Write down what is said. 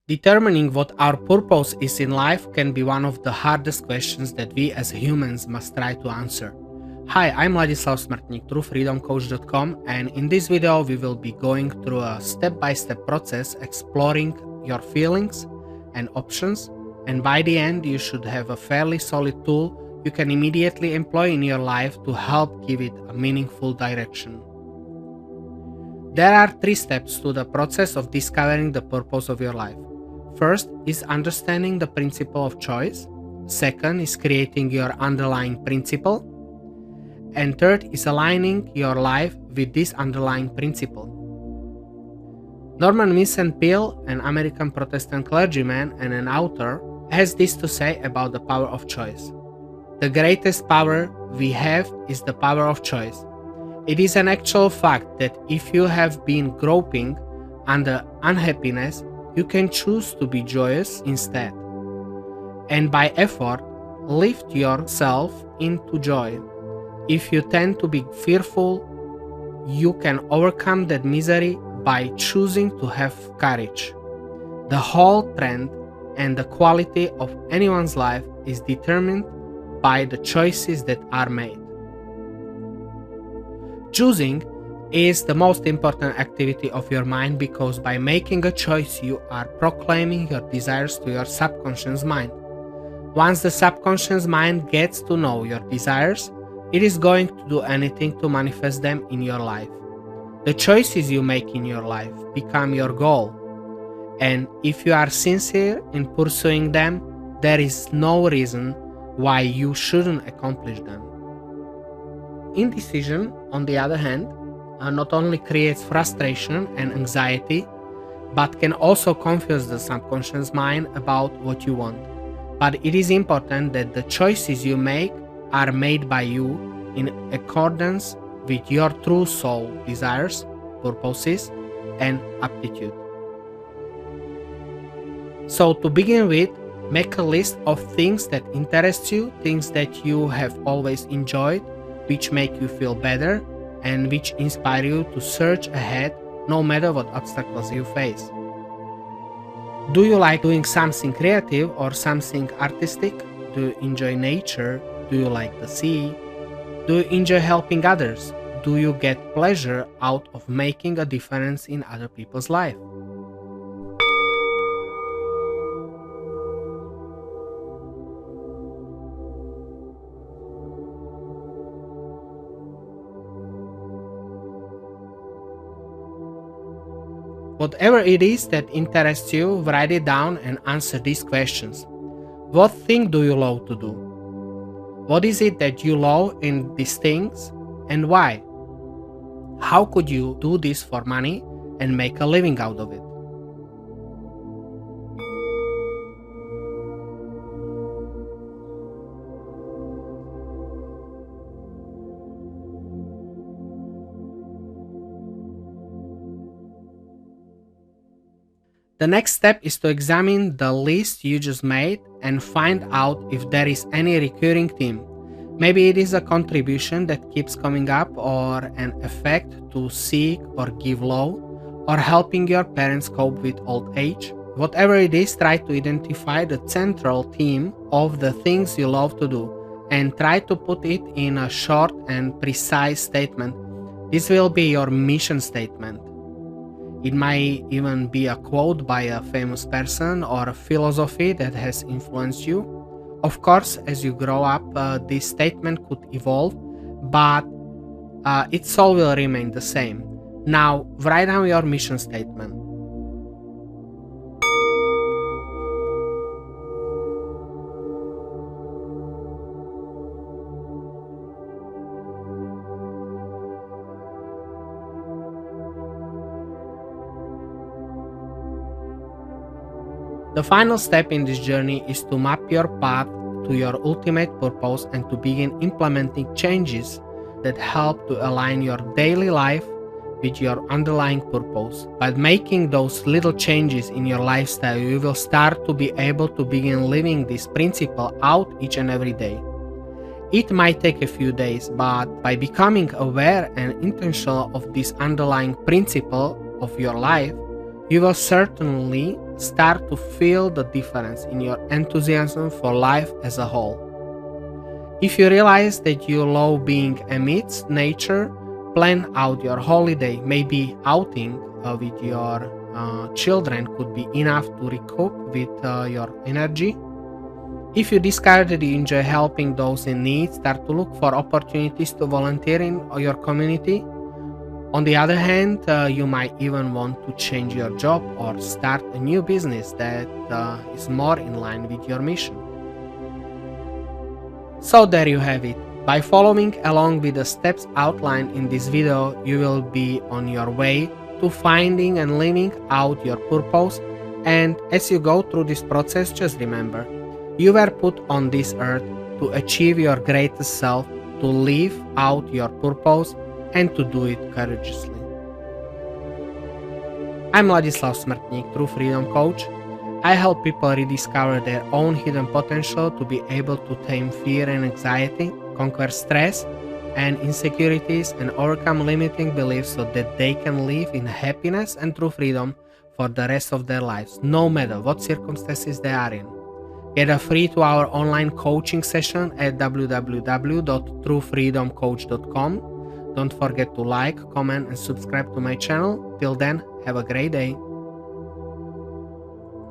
Determining what our purpose is in life can be one of the hardest questions that we as humans must try to answer. Hi, I'm Ladislav Smrtnik through freedomcoach.com, and in this video we will be going through a step-by-step process exploring your feelings and options, and by the end you should have a fairly solid tool you can immediately employ in your life to help give it a meaningful direction. There are 3 steps to the process of discovering the purpose of your life. First is understanding the principle of choice. Second is creating your underlying principle. And third is aligning your life with this underlying principle. Norman Vincent Peale, an American Protestant clergyman and an author, has this to say about the power of choice. The greatest power we have is the power of choice. It is an actual fact that if you have been groping under unhappiness, you can choose to be joyous instead. And by effort, lift yourself into joy. If you tend to be fearful, you can overcome that misery by choosing to have courage. The whole trend and the quality of anyone's life is determined by the choices that are made. Choosing is the most important activity of your mind, because by making a choice you are proclaiming your desires to your subconscious mind. Once the subconscious mind gets to know your desires, it is going to do anything to manifest them in your life. The choices you make in your life become your goal, and if you are sincere in pursuing them, there is no reason why you shouldn't accomplish them. Indecision, on the other hand, not only creates frustration and anxiety, but can also confuse the subconscious mind about what you want. But it is important that the choices you make are made by you in accordance with your true soul desires, purposes, and aptitude. So to begin with, make a list of things that interest you, things that you have always enjoyed, which make you feel better, and which inspire you to surge ahead no matter what obstacles you face. Do you like doing something creative or something artistic? Do you enjoy nature? Do you like the sea? Do you enjoy helping others? Do you get pleasure out of making a difference in other people's life? Whatever it is that interests you, write it down and answer these questions. What thing do you love to do? What is it that you love in these things, and why? How could you do this for money and make a living out of it? The next step is to examine the list you just made and find out if there is any recurring theme. Maybe it is a contribution that keeps coming up, or an effect to seek or give love, or helping your parents cope with old age. Whatever it is, try to identify the central theme of the things you love to do and try to put it in a short and precise statement. This will be your mission statement. It might even be a quote by a famous person or a philosophy that has influenced you. Of course, as you grow up, this statement could evolve, but its soul will remain the same. Now, write down your mission statement. The final step in this journey is to map your path to your ultimate purpose and to begin implementing changes that help to align your daily life with your underlying purpose. By making those little changes in your lifestyle, you will start to be able to begin living this principle out each and every day. It might take a few days, but by becoming aware and intentional of this underlying principle of your life, You will certainly start to feel the difference in your enthusiasm for life as a whole. If you realize that you love being amidst nature, plan out your holiday. Maybe outing with your children could be enough to recoup with your energy. If you discover that you enjoy helping those in need, start to look for opportunities to volunteer in your community. On the other hand, you might even want to change your job or start a new business that is more in line with your mission. So there you have it. By following along with the steps outlined in this video, you will be on your way to finding and living out your purpose. And as you go through this process, just remember, you were put on this earth to achieve your greatest self, to live out your purpose, and to do it courageously. I'm Ladislav Smrtnik, True Freedom Coach. I help people rediscover their own hidden potential to be able to tame fear and anxiety, conquer stress and insecurities, and overcome limiting beliefs so that they can live in happiness and true freedom for the rest of their lives, no matter what circumstances they are in. Get a free 2-hour online coaching session at www.truefreedomcoach.com. Don't forget to like, comment, and subscribe to my channel. Till then, have a great day.